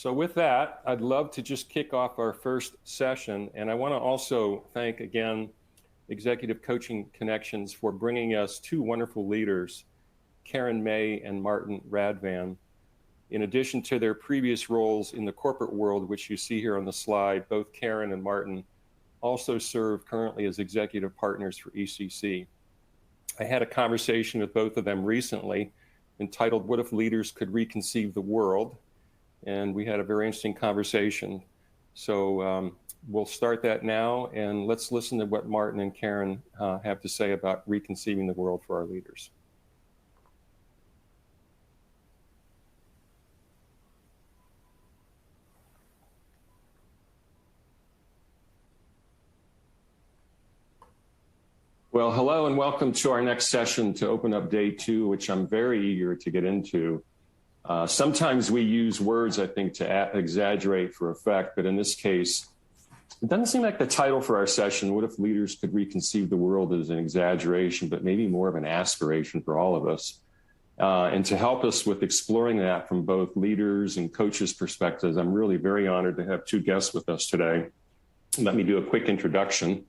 So with that, I'd love to just kick off our first session. And I want to also thank again, Executive Coaching Connections for bringing us two wonderful leaders, Karen May and Martin Radvan. In addition to their previous roles in the corporate world, which you see here on the slide, both Karen and Martin also serve currently as executive partners for ECC. I had a conversation with both of them recently entitled, "What if Leaders Could Reconceive the World?" And we had a very interesting conversation. So we'll start that now, and let's listen to what Martin and Karen have to say about reconceiving the world for our leaders. Well, hello and welcome to our next session to open up day two, which I'm very eager to get into. Sometimes we use words, I think, to exaggerate for effect, but in this case, it doesn't seem like the title for our session, "What if Leaders Could Reconceive the World," is an exaggeration, but maybe more of an aspiration for all of us. And to help us with exploring that from both leaders and coaches' perspectives, I'm really very honored to have two guests with us today. Let me do a quick introduction.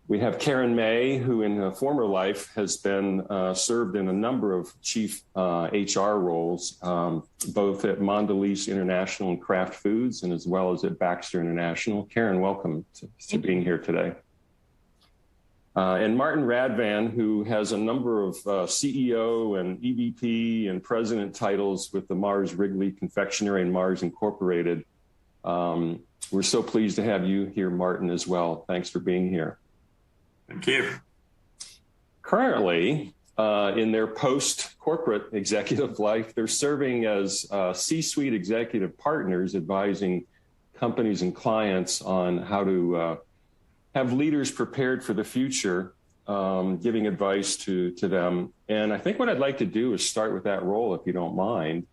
We have Karen May, who in a former life has been served in a number of chief HR roles, both at Mondelēz International and Kraft Foods, and as well as at Baxter International. Karen, welcome to being here today. And Martin Radvan, who has a number of CEO and EVP and president titles with the Mars Wrigley Confectionery and Mars Incorporated. We're so pleased to have you here, Martin, as well. Thanks for being here. Thank you. Currently, in their post-corporate executive life, they're serving as C-suite executive partners, advising companies and clients on how to have leaders prepared for the future, giving advice to them. And I think what I'd like to do is start with that role, if you don't mind,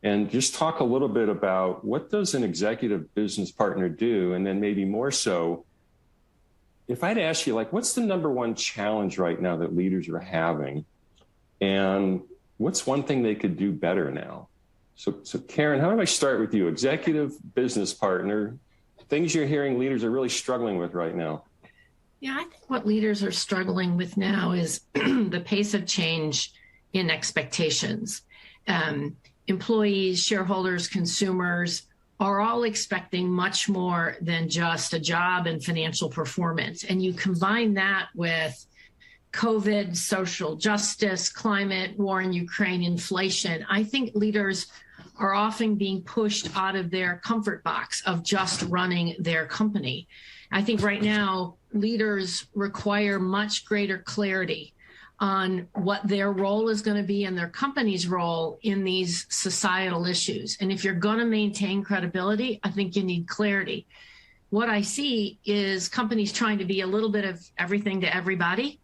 and just talk a little bit about what does an executive business partner do, and then maybe more so, if I'd ask you, like, what's the number one challenge right now that leaders are having? And what's one thing they could do better now? So Karen, how do I start with you? Executive business partner, things you're hearing leaders are really struggling with right now. Yeah, I think what leaders are struggling with now is the pace of change in expectations. Employees, shareholders, consumers are all expecting much more than just a job and financial performance. And you combine that with COVID, social justice, climate, war in Ukraine, inflation. I think leaders are often being pushed out of their comfort box of just running their company. I think right now, leaders require much greater clarity on what their role is going to be and their company's role in these societal issues. And if you're going to maintain credibility, I think you need clarity. What I see is companies trying to be a little bit of everything to everybody.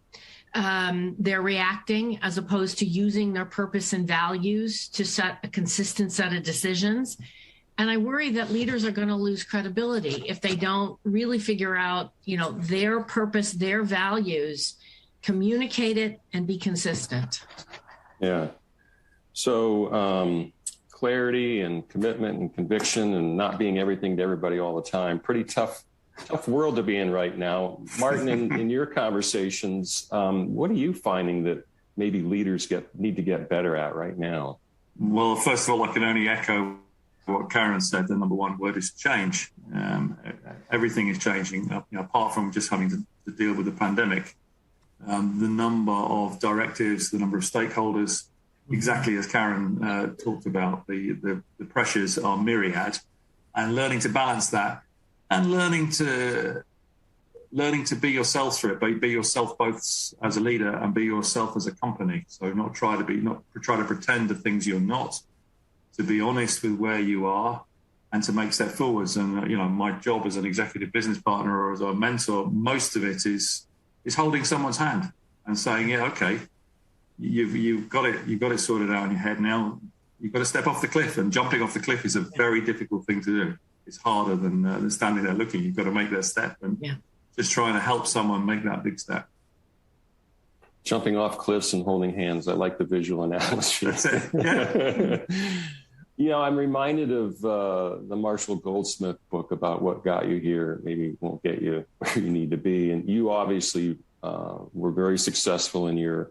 They're reacting as opposed to using their purpose and values to set a consistent set of decisions. And I worry that leaders are going to lose credibility if they don't really figure out, their purpose, their values, communicate it, and be consistent. Yeah. So clarity and commitment and conviction and not being everything to everybody all the time. Pretty tough world to be in right now. Martin, in your conversations, what are you finding that maybe leaders need to get better at right now? Well, first of all, I can only echo what Karen said. The number one word is change. Everything is changing, apart from just having to deal with the pandemic. The number of directives, the number of stakeholders, exactly as Karen talked about, the pressures are myriad, and learning to balance that and learning to be yourself through it, be yourself both as a leader and be yourself as a company. So not try to pretend the things you're not, to be honest with where you are and to make step forwards. And, my job as an executive business partner or as a mentor, most of it is holding someone's hand and saying, yeah, okay, you've got it sorted out in your head. Now you've got to step off the cliff, and jumping off the cliff is a very difficult thing to do. It's harder than standing there looking. You've got to make that step, and just trying to help someone make that big step. Jumping off cliffs and holding hands. I like the visual analogy. That's it. Yeah. I'm reminded of the Marshall Goldsmith book about what got you here, maybe won't get you where you need to be. And you obviously were very successful in your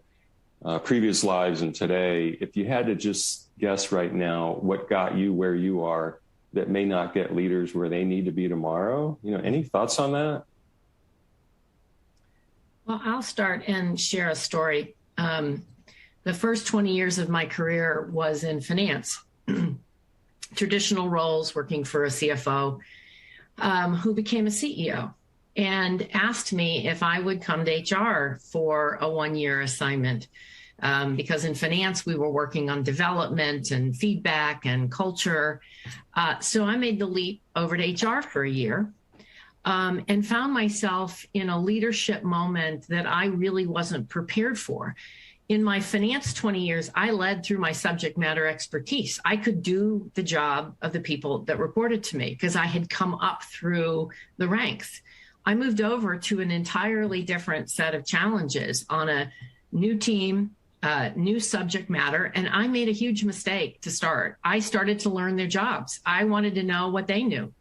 previous lives and today. If you had to just guess right now what got you where you are that may not get leaders where they need to be tomorrow, any thoughts on that? Well, I'll start and share a story. The first 20 years of my career was in finance. Traditional roles, working for a CFO who became a CEO and asked me if I would come to HR for a one-year assignment. Because in finance, we were working on development and feedback and culture. So I made the leap over to HR for a year and found myself in a leadership moment that I really wasn't prepared for. In my finance 20 years, I led through my subject matter expertise. I could do the job of the people that reported to me because I had come up through the ranks. I moved over to an entirely different set of challenges on a new team, new subject matter, and I made a huge mistake to start. I started to learn their jobs. I wanted to know what they knew.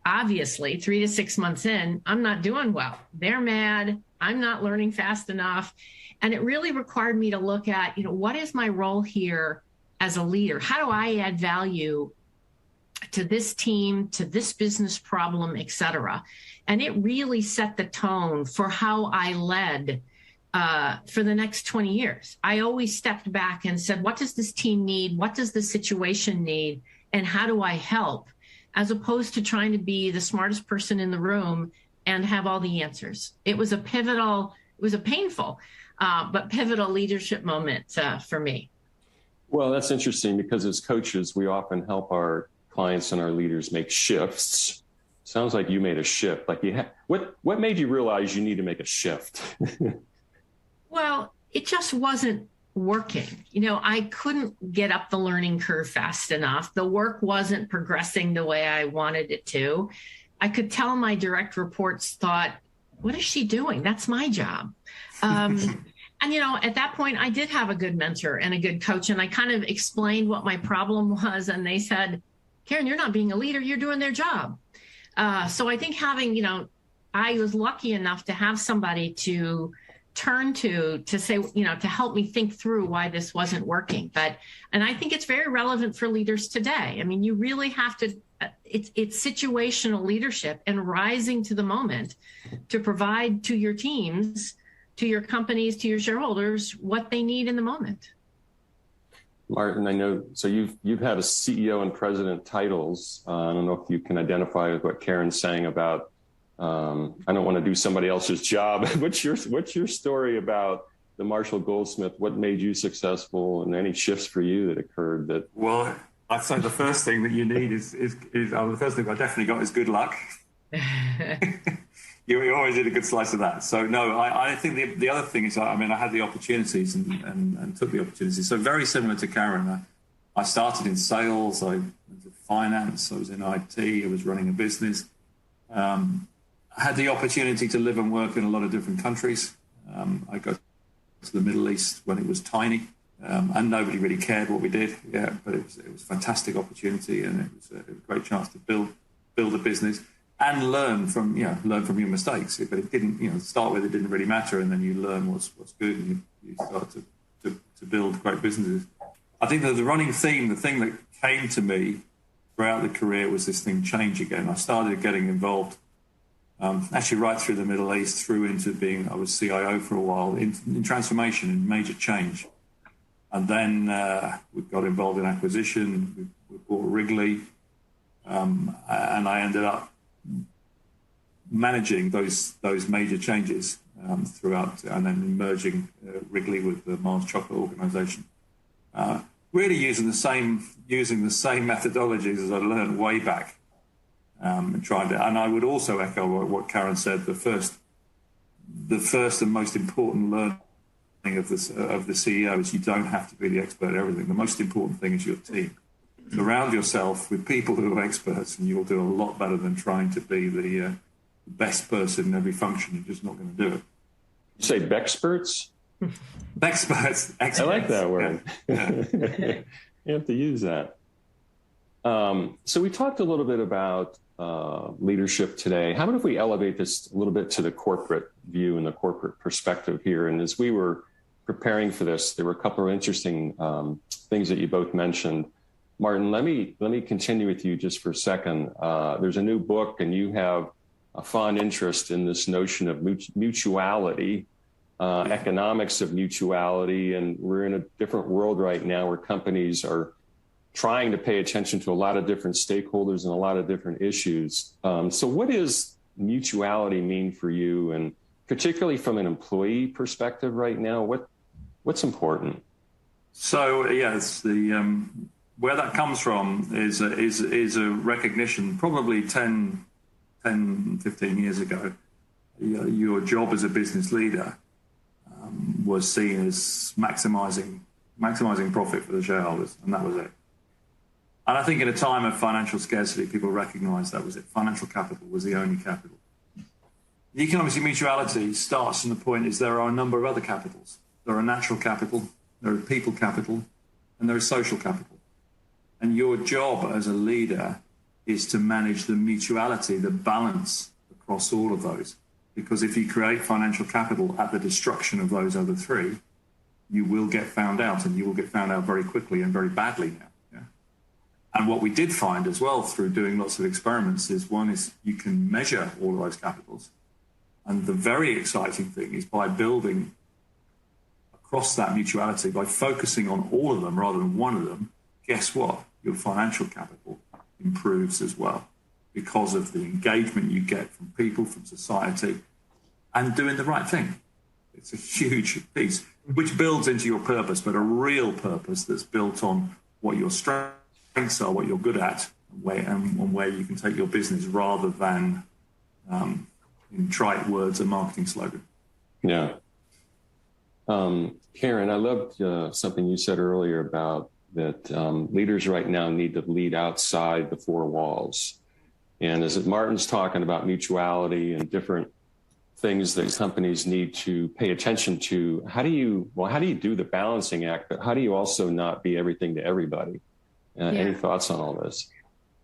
Obviously 3 to 6 months in, I'm not doing well. They're mad. I'm not learning fast enough. And it really required me to look at, what is my role here as a leader? How do I add value to this team, to this business problem, et cetera? And it really set the tone for how I led for the next 20 years. I always stepped back and said, what does this team need? What does the situation need? And how do I help? As opposed to trying to be the smartest person in the room and have all the answers. It was a painful, but pivotal leadership moment for me. Well, that's interesting because as coaches, we often help our clients and our leaders make shifts. Sounds like you made a shift. What made you realize you need to make a shift? Well, it just wasn't working. I couldn't get up the learning curve fast enough. The work wasn't progressing the way I wanted it to. I could tell my direct reports thought, what is she doing? That's my job. And, at that point, I did have a good mentor and a good coach, and I kind of explained what my problem was. And they said, Karen, you're not being a leader. You're doing their job. So I think having, I was lucky enough to have somebody to turn to say, to help me think through why this wasn't working. And I think it's very relevant for leaders today. I mean, you really have to, it's situational leadership and rising to the moment to provide to your teams, to your companies, to your shareholders, what they need in the moment. Martin, I know, so you've had a CEO and president titles. I don't know if you can identify with what Karen's saying about I don't want to do somebody else's job. What's your story about the Marshall Goldsmith? What made you successful, and any shifts for you that occurred? That Well, I'd say the first thing that you need is the first thing I definitely got is good luck. You always need a good slice of that. So no, I think the other thing is, I had the opportunities and took the opportunities. So very similar to Karen, I started in sales, I was in finance, I was in IT, I was running a business. I had the opportunity to live and work in a lot of different countries. I got to the Middle East when it was tiny, and nobody really cared what we did. Yeah, but it was a fantastic opportunity, and it was a great chance to build a business and learn from your mistakes. But it didn't, start with it didn't really matter, and then you learn what's good, and you start to build great businesses. I think that the running theme, the thing that came to me throughout the career was this thing, change again. I started getting involved. Actually right through the Middle East, through into I was CIO for a while, in transformation and major change. And then we got involved in acquisition, we bought Wrigley, and I ended up managing those major changes throughout, and then merging Wrigley with the Mars Chocolate organization. Really using the same methodologies as I learned way back. And I would also echo what Karen said. The first and most important learning of the CEO is you don't have to be the expert at everything. The most important thing is your team. Surround yourself with people who are experts, and you'll do a lot better than trying to be the best person in every function. You're just not going to do it. You say Bexperts? Experts. I like that word. Yeah. You have to use that. So we talked a little bit about leadership today. How about if we elevate this a little bit to the corporate view and the corporate perspective here? And as we were preparing for this, there were a couple of interesting things that you both mentioned. Martin, let me continue with you just for a second. There's a new book, and you have a fond interest in this notion of mutuality, economics of mutuality, and we're in a different world right now where companies are trying to pay attention to a lot of different stakeholders and a lot of different issues. So what does mutuality mean for you, and particularly from an employee perspective right now, what's important? So yes, the where that comes from is a recognition, probably 10, 15 years ago, your job as a business leader was seen as maximizing profit for the shareholders, and that was it. And I think in a time of financial scarcity, people recognized that was it. Financial capital was the only capital. The economics of mutuality starts from the point is there are a number of other capitals. There are natural capital, there are people capital, and there is social capital. And your job as a leader is to manage the mutuality, the balance across all of those. Because if you create financial capital at the destruction of those other three, you will get found out, and you will get found out very quickly and very badly now. And what we did find as well through doing lots of experiments is one is you can measure all of those capitals. And the very exciting thing is by building across that mutuality, by focusing on all of them rather than one of them, guess what? Your financial capital improves as well because of the engagement you get from people, from society, and doing the right thing. It's a huge piece, which builds into your purpose, but a real purpose that's built on what your strengths are, what you're good at, and where you can take your business rather than in trite words, a marketing slogan. Yeah. Karen, I loved something you said earlier about that leaders right now need to lead outside the four walls. And as Martin's talking about mutuality and different things that companies need to pay attention to, how do you do the balancing act, but how do you also not be everything to everybody? Any thoughts on all this?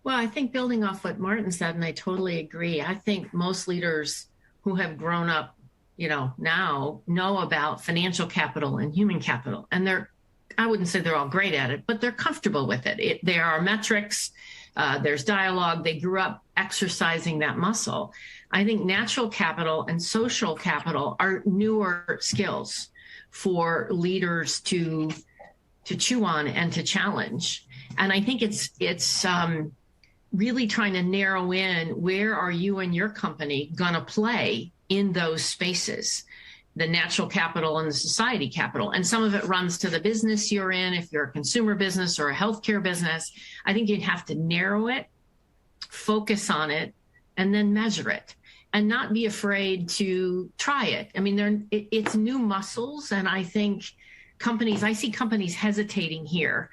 Well, I think building off what Martin said, and I totally agree, I think most leaders who have grown up, now know about financial capital and human capital. And I wouldn't say they're all great at it, but they're comfortable with it. There are metrics, there's dialogue. They grew up exercising that muscle. I think natural capital and social capital are newer skills for leaders to chew on and to challenge. And I think it's really trying to narrow in where are you and your company going to play in those spaces, the natural capital and the society capital. And some of it runs to the business you're in. If you're a consumer business or a healthcare business, I think you'd have to narrow it, focus on it, and then measure it, and not be afraid to try it. I mean, it's new muscles. And I think I see companies hesitating here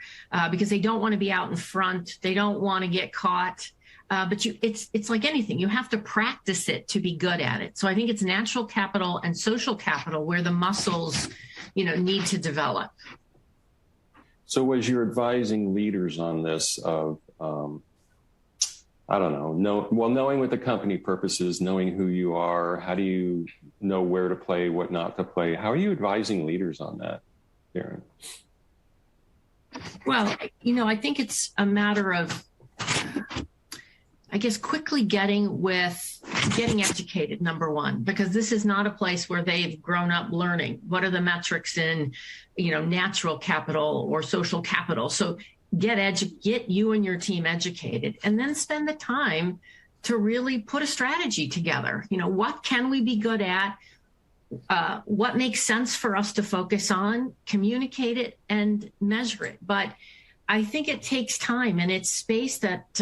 because they don't want to be out in front. They don't want to get caught. But it's like anything. You have to practice it to be good at it. So I think it's natural capital and social capital where the muscles, need to develop. So as you're advising leaders on this of, knowing what the company purpose is, knowing who you are, how do you know where to play, what not to play? How are you advising leaders on that, Erin? Well, I think it's a matter of, quickly getting educated, number one, because this is not a place where they've grown up learning. What are the metrics in, natural capital or social capital? So get you and your team educated, and then spend the time to really put a strategy together. What can we be good at? What makes sense for us to focus on, communicate it, and measure it. But I think it takes time, and it's space that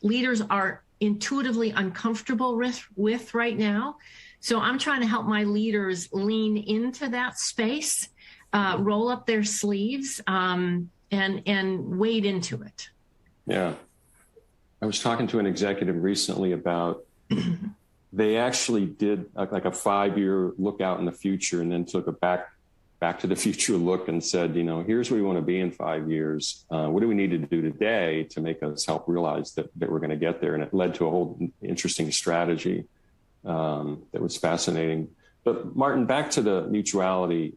leaders are intuitively uncomfortable with right now. So I'm trying to help my leaders lean into that space, roll up their sleeves, and wade into it. Yeah. I was talking to an executive recently about they actually did like a 5-year look out in the future and then took a back to the future look and said, here's where we want to be in 5 years. What do we need to do today to make us help realize that we're going to get there? And it led to a whole interesting strategy that was fascinating. But Martin, back to the mutuality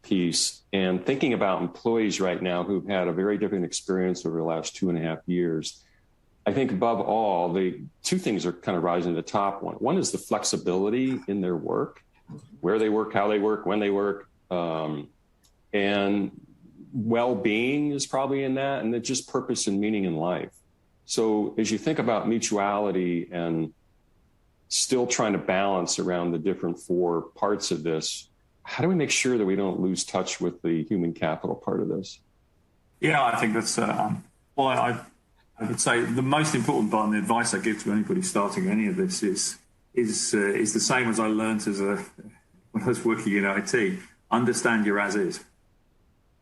piece and thinking about employees right now who've had a very different experience over the last 2.5 years. I think above all, the two things are kind of rising to the top. One is the flexibility in their work, where they work, how they work, when they work, and well-being is probably in that, and then just purpose and meaning in life. So as you think about mutuality and still trying to balance around the different four parts of this, how do we make sure that we don't lose touch with the human capital part of this? Yeah, I think that's, I would say the most important part, and the advice I give to anybody starting any of this is the same as I learned when I was working in IT. Understand your as is.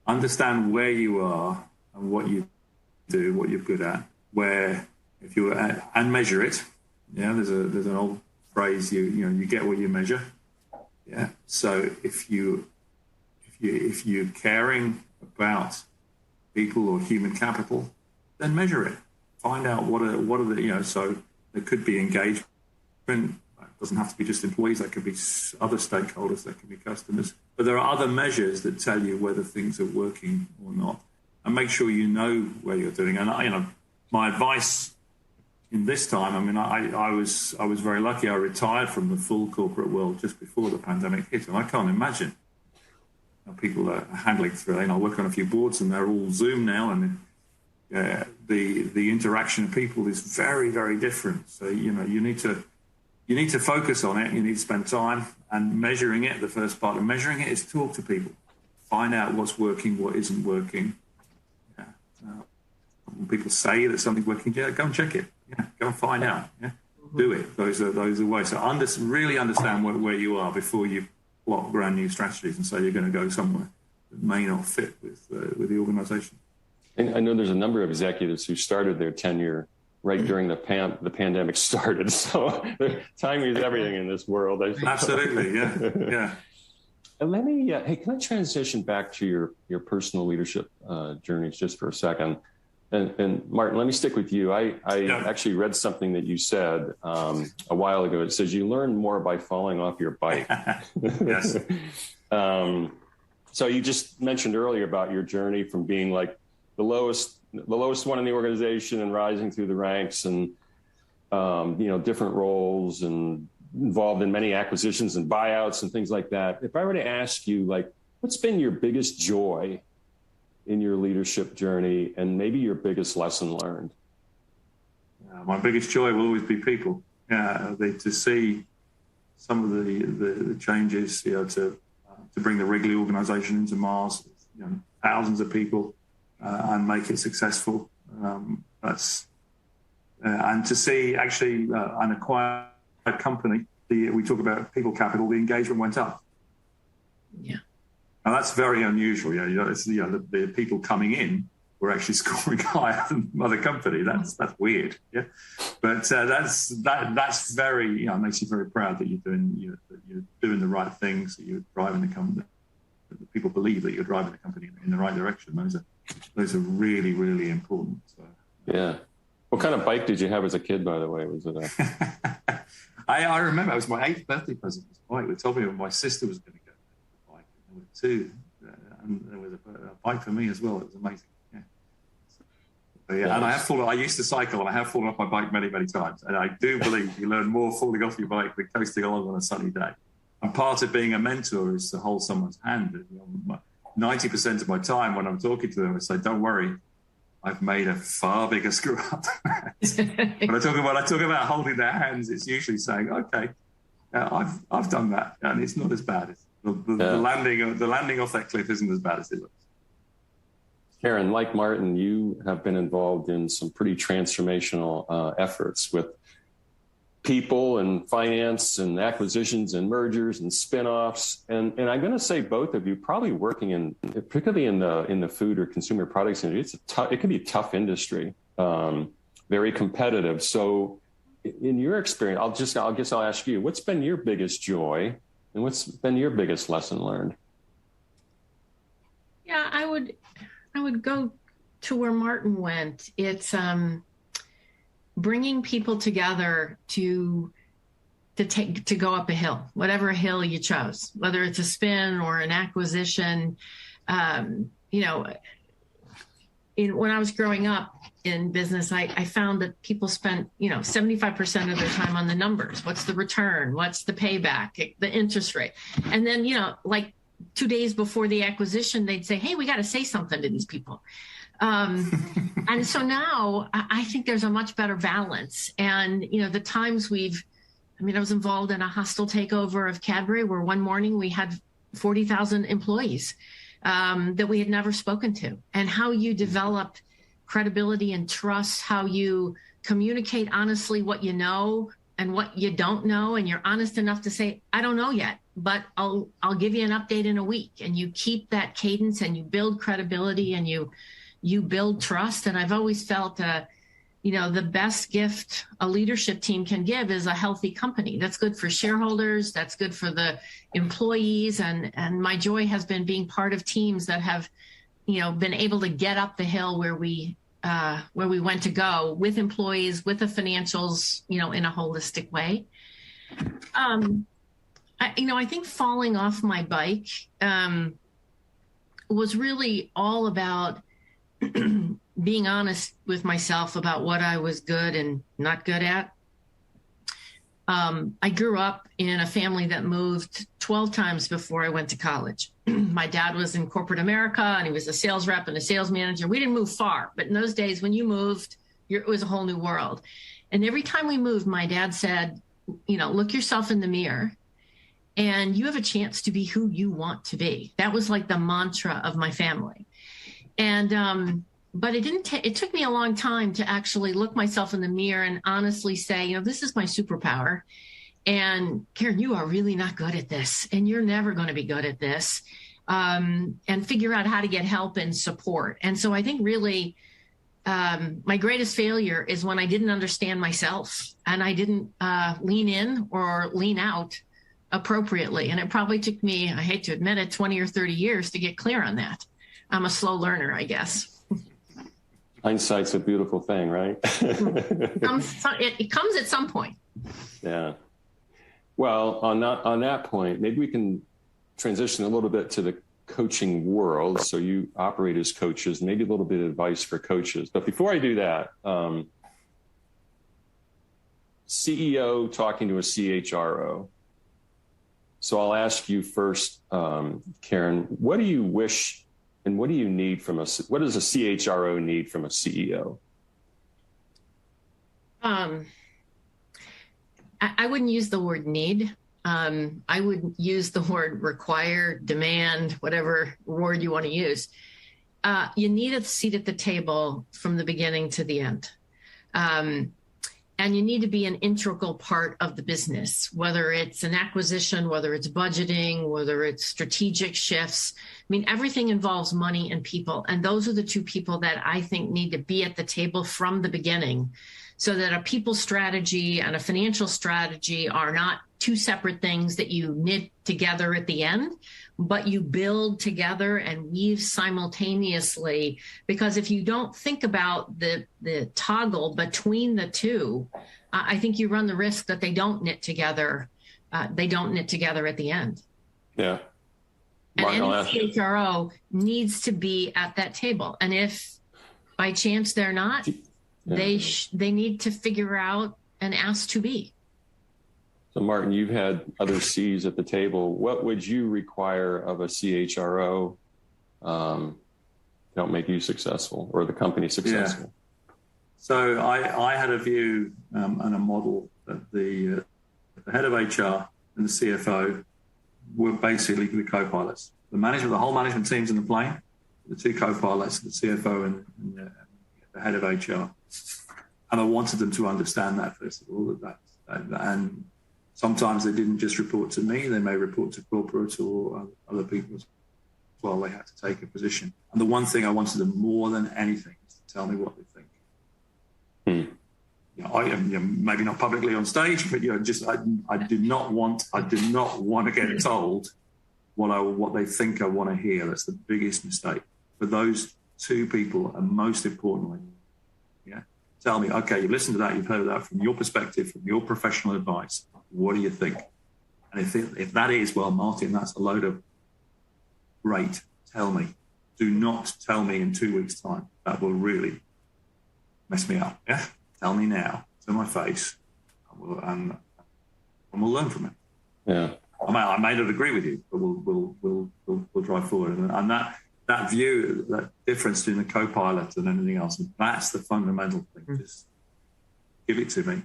Understand where you are and what you do, what you're good at, where if you're at, and measure it. Yeah, there's an old phrase, you get what you measure. Yeah. So if you're caring about people or human capital, then measure it. Find out what are the, so there could be engagement. It doesn't have to be just employees. That could be other stakeholders. That could be customers. But there are other measures that tell you whether things are working or not. And make sure you know where you're doing. And my advice in this time, I was very lucky. I retired from the full corporate world just before the pandemic hit, and I can't imagine how people are handling through it. I work on a few boards, and they're all Zoom now, and the interaction of people is very, very different. So you need to focus on it. You need to spend time and measuring it. The first part of measuring it is talk to people, find out what's working, what isn't working. Yeah. When people say that something's working, go and check it. Yeah, go and find out. Yeah, do it. Those are ways. So really understand where you are before you plot brand new strategies and say you're going to go somewhere that may not fit with the organisation. And I know there's a number of executives who started their tenure right during the pandemic started. So timing is everything in this world. Absolutely. Yeah. And let me, hey, can I transition back to your personal leadership journeys just for a second? And Martin, let me stick with you. I actually read something that you said a while ago. It says you learn more by falling off your bike. Yes. So you just mentioned earlier about your journey from being like the lowest one in the organization and rising through the ranks and, different roles and involved in many acquisitions and buyouts and things like that. If I were to ask you, what's been your biggest joy in your leadership journey and maybe your biggest lesson learned? My biggest joy will always be people. To see some of the changes, to bring the Wrigley organization into Mars, thousands of people, and make it successful. And to see actually an acquired company, we talk about people capital, the engagement went up. Yeah. Now that's very unusual. The people coming in were actually scoring higher than other company. That's weird. Yeah, but that's very makes you very proud that you're doing the right things, that you're driving the company. That people believe that you're driving the company in the right direction. Those are really, really important. So. Yeah. What kind of bike did you have as a kid, by the way? Was it a? I remember it was my 8th birthday present. Bike. They told me my sister was going to get a bike. There were two, and there was a bike for me as well. It was amazing. Yeah. So, yeah. And I have fallen. I used to cycle, and I have fallen off my bike many, many times. And I do believe you learn more falling off your bike than coasting along on a sunny day. And part of being a mentor is to hold someone's hand. 90% of my time when I'm talking to them, I say, "Don't worry, I've made a far bigger screw up." When I talk about holding their hands, it's usually saying, "Okay, I've done that, and it's not as bad. The landing off that cliff isn't as bad as it looks." Karen, like Martin, you have been involved in some pretty transformational efforts with people and finance and acquisitions and mergers and spinoffs. And I'm going to say both of you probably working particularly in the food or consumer products industry, it can be a tough industry, very competitive. So in your experience, I'll ask you, what's been your biggest joy and what's been your biggest lesson learned? Yeah, I would go to where Martin went. It's bringing people together to go up a hill, whatever hill you chose, whether it's a spin or an acquisition. When I was growing up in business, I found that people spent, 75% of their time on the numbers. What's the return? What's the payback? The interest rate? And then, like 2 days before the acquisition, they'd say, hey, we got to say something to these people. And so now I think there's a much better balance. And, the times I was involved in a hostile takeover of Cadbury where one morning we had 40,000 employees that we had never spoken to, and how you develop credibility and trust, how you communicate honestly what you know and what you don't know. And you're honest enough to say, I don't know yet, but I'll give you an update in a week. And you keep that cadence and you build credibility and you build trust. And I've always felt, the best gift a leadership team can give is a healthy company. That's good for shareholders. That's good for the employees. And my joy has been being part of teams that have, been able to get up the hill where we went to go with employees, with the financials, in a holistic way. I think falling off my bike was really all about being honest with myself about what I was good and not good at. I grew up in a family that moved 12 times before I went to college. My dad was in corporate America, and he was a sales rep and a sales manager. We didn't move far, but in those days when you moved, it was a whole new world. And every time we moved, my dad said, look yourself in the mirror and you have a chance to be who you want to be. That was like the mantra of my family. And, but it took me a long time to actually look myself in the mirror and honestly say, this is my superpower. And Karen, you are really not good at this, and you're never going to be good at this, and figure out how to get help and support. And so I think really my greatest failure is when I didn't understand myself and I didn't lean in or lean out appropriately. And it probably took me, I hate to admit it, 20 or 30 years to get clear on that. I'm a slow learner, I guess. Hindsight's a beautiful thing, right? It comes at some point. Yeah. Well, on that point, maybe we can transition a little bit to the coaching world. So you operate as coaches, maybe a little bit of advice for coaches. But before I do that, CEO talking to a CHRO. So I'll ask you first, Karen, what do you wish and what do you need from what does a CHRO need from a CEO? I wouldn't use the word need. I would use the word require, demand, whatever word you want to use. You need a seat at the table from the beginning to the end. And you need to be an integral part of the business, whether it's an acquisition, whether it's budgeting, whether it's strategic shifts. I mean, everything involves money and people. And those are the two people that I think need to be at the table from the beginning, so that a people strategy and a financial strategy are not two separate things that you knit together at the end, but you build together and weave simultaneously. Because if you don't think about the toggle between the two, I think you run the risk that they don't knit together. They don't knit together at the end. Yeah. And any CHRO needs to be at that table. And if by chance they're not, they need to figure out and ask to be. So, Martin, you've had other C's at the table. What would you require of a CHRO to help make you successful or the company successful? Yeah. So I had a view and a model that the head of HR and the CFO were basically the co-pilots. The whole management team's in the plane, the two co-pilots, the CFO and the head of HR. And I wanted them to understand that, first of all, that and sometimes they didn't just report to me, they may report to corporate or other people as well. They had to take a position. And the one thing I wanted them more than anything is to tell me what they think. Maybe not publicly on stage, but I did not want to get told what they think I want to hear. That's the biggest mistake for those two people. And most importantly, tell me, okay, you've listened to that, you've heard of that from your perspective, from your professional advice. What do you think? And if that is, well, Martin, that's a load of great, tell me. Do not tell me in 2 weeks' time. That will really mess me up. Yeah, tell me now to my face, and we'll learn from it. Yeah, I may not agree with you, but we'll drive forward. And that view, that difference between the co-pilot and anything else, that's the fundamental thing. Just give it to me.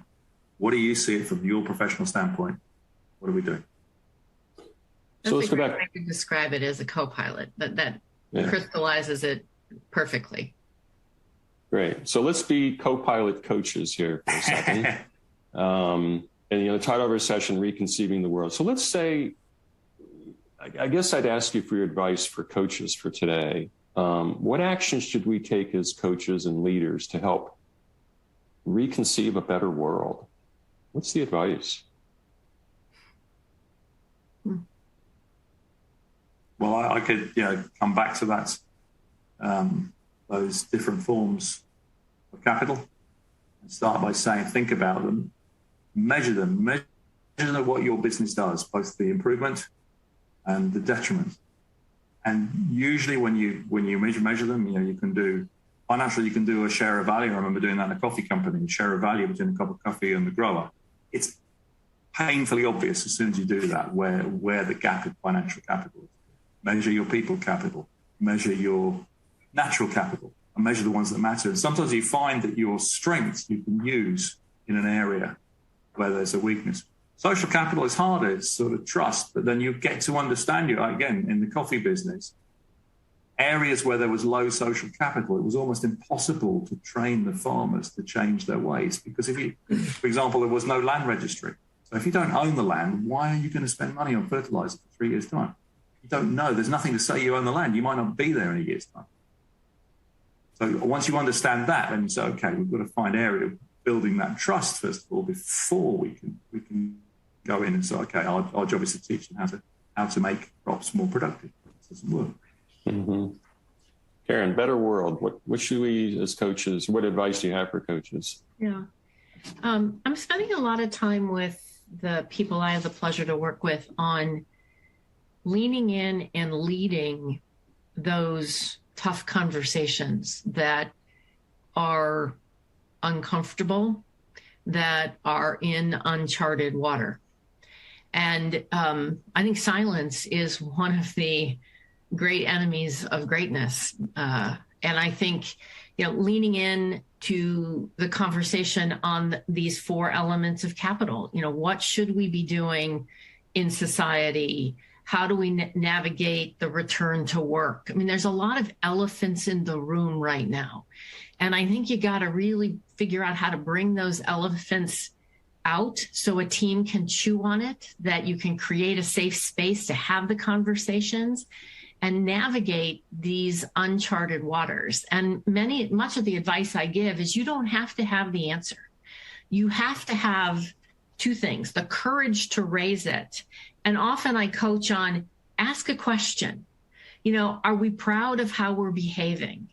What do you see it from your professional standpoint? What are we doing? So let's go back. I could describe it as a co-pilot. That crystallizes it perfectly. Great. So let's be co-pilot coaches here for a second. And the title of our session, Reconceiving the World. So let's say, I guess I'd ask you for your advice for coaches for today. What actions should we take as coaches and leaders to help reconceive a better world? What's the advice? Well, I could come back to that, those different forms of capital, and start by saying, think about them, measure what your business does, both the improvement and the detriment. And usually when you measure them, you can do financially, you can do a share of value. I remember doing that in a coffee company, share of value between a cup of coffee and the grower. It's painfully obvious as soon as you do that where the gap in financial capital is. Measure your people capital, measure your natural capital, and measure the ones that matter. And sometimes you find that your strengths you can use in an area where there's a weakness. Social capital is harder, it's sort of trust, but then you get to understand again, in the coffee business, areas where there was low social capital, it was almost impossible to train the farmers to change their ways. Because for example, there was no land registry. So if you don't own the land, why are you going to spend money on fertilizer for 3 years' time? You don't know. There's nothing to say you own the land. You might not be there in a year's time. So once you understand that, then you say, okay, we've got to find area of building that trust, first of all, before we can go in and say, okay, our job is to teach them how to make crops more productive. It doesn't work. Mm-hmm. Karen, better world. What should we, as coaches, what advice do you have for coaches? Yeah. I'm spending a lot of time with the people I have the pleasure to work with on leaning in and leading those tough conversations that are uncomfortable, that are in uncharted water. And I think silence is one of the great enemies of greatness. And I think, leaning in to the conversation on these 4 elements of capital, what should we be doing in society? How do we navigate the return to work? I mean, there's a lot of elephants in the room right now. And I think you got to really figure out how to bring those elephants out so a team can chew on it, that you can create a safe space to have the conversations and navigate these uncharted waters. And much of the advice I give is you don't have to have the answer. You have to have 2 things, the courage to raise it. And often I coach on ask a question. Are we proud of how we're behaving?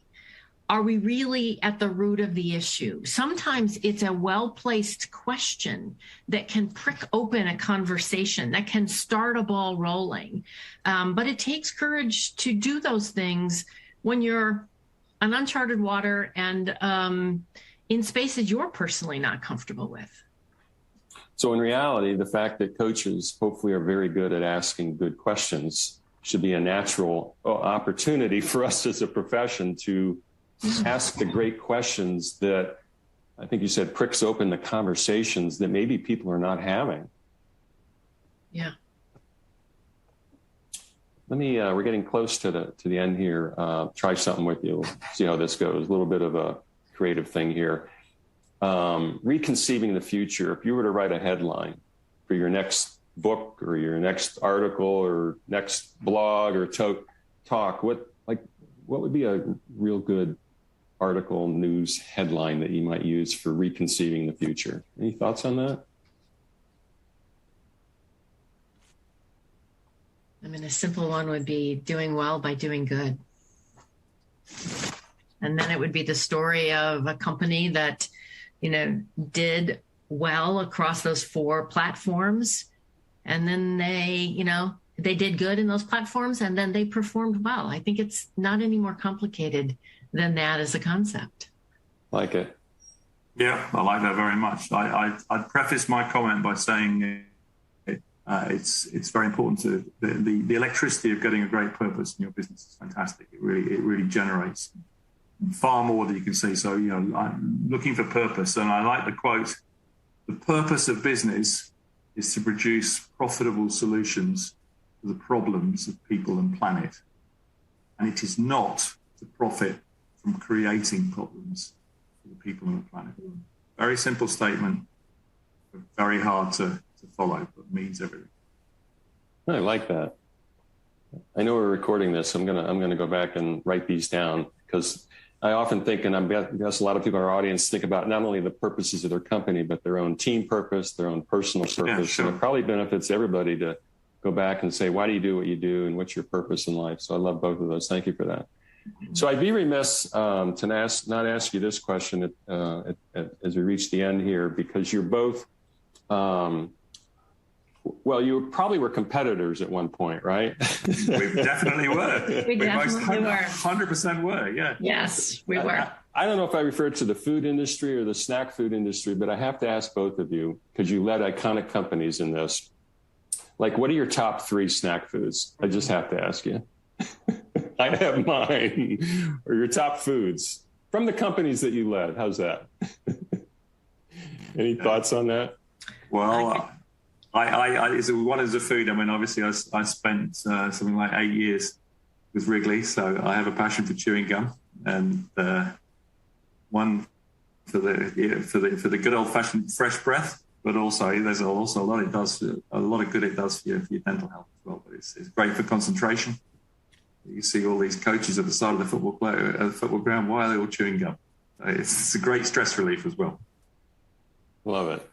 Are we really at the root of the issue? Sometimes it's a well-placed question that can prick open a conversation, that can start a ball rolling. But it takes courage to do those things when you're on uncharted water and in spaces you're personally not comfortable with. So in reality, the fact that coaches hopefully are very good at asking good questions should be a natural opportunity for us as a profession to ask the great questions that I think you said pricks open the conversations that maybe people are not having. Yeah. Let me, we're getting close to the end here. Try something with you. See how this goes. A little bit of a creative thing here. Reconceiving the future. If you were to write a headline for your next book or your next article or next blog or talk, what would be a real good article, news headline that you might use for reconceiving the future? Any thoughts on that? I mean, a simple one would be doing well by doing good. And then it would be the story of a company that, did well across those 4 platforms. And then they did good in those platforms, and then they performed well. I think it's not any more complicated than that as a concept. Like it. Yeah, I like that very much. I'd preface my comment by saying it's very important to the electricity of getting a great purpose in your business is fantastic. It really generates far more than you can see. So, I'm looking for purpose, and I like the quote, "The purpose of business is to produce profitable solutions to the problems of people and planet. And it is not to profit from creating problems for the people and the planet." Very simple statement, but very hard to follow, but means everything. I like that. I know we're recording this. I'm gonna go back and write these down, because I often think, and I guess a lot of people in our audience think about not only the purposes of their company, but their own team purpose, their own personal purpose. Yeah, sure. And it probably benefits everybody to go back and say, why do you do what you do, and what's your purpose in life? So I love both of those. Thank you for that. So I'd be remiss to not ask you this question as we reach the end here, because you're both, you probably were competitors at one point, right? We definitely were. We definitely were. 100% were, yeah. Yes, we were. I don't know if I refer to the food industry or the snack food industry, but I have to ask both of you, because you led iconic companies in this. Like, what are your top 3 snack foods? I just have to ask you. I have mine. Or your top foods from the companies that you led. How's that? Any thoughts on that? Well, one is a food. I mean, obviously, I spent something like 8 years with Wrigley, so I have a passion for chewing gum, and one for the good old fashioned fresh breath. But also, there's also a lot of good it does for your dental health as well. But it's great for concentration. You see all these coaches at the side of the football ground. Why are they all chewing gum? It's a great stress relief as well. Love it.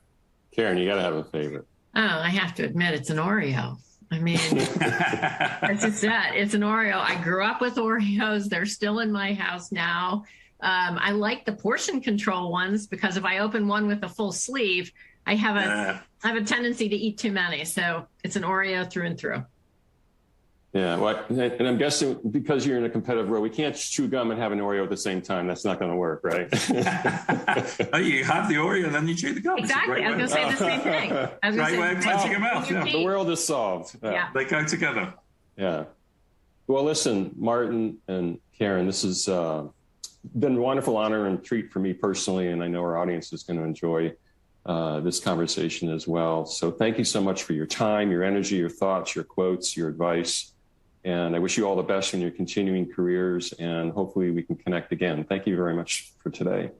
Karen, you got to have a favorite. Oh, I have to admit, it's an Oreo. I mean, it's just that. It's an Oreo. I grew up with Oreos. They're still in my house now. I like the portion control ones, because if I open one with a full sleeve, I have a tendency to eat too many. So it's an Oreo through and through. Yeah, well, and I'm guessing because you're in a competitive world, we can't chew gum and have an Oreo at the same time. That's not going to work, right? Oh, you have the Oreo and then you chew the gum. Exactly. I was going to say the same thing. Great way of cleansing your mouth. Yeah. The world is solved. Yeah. They go together. Yeah. Well, listen, Martin and Karen, this has been a wonderful honor and treat for me personally, and I know our audience is going to enjoy this conversation as well. So thank you so much for your time, your energy, your thoughts, your quotes, your advice. And I wish you all the best in your continuing careers, and hopefully we can connect again. Thank you very much for today.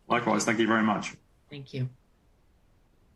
Likewise. Thank you very much. Thank you.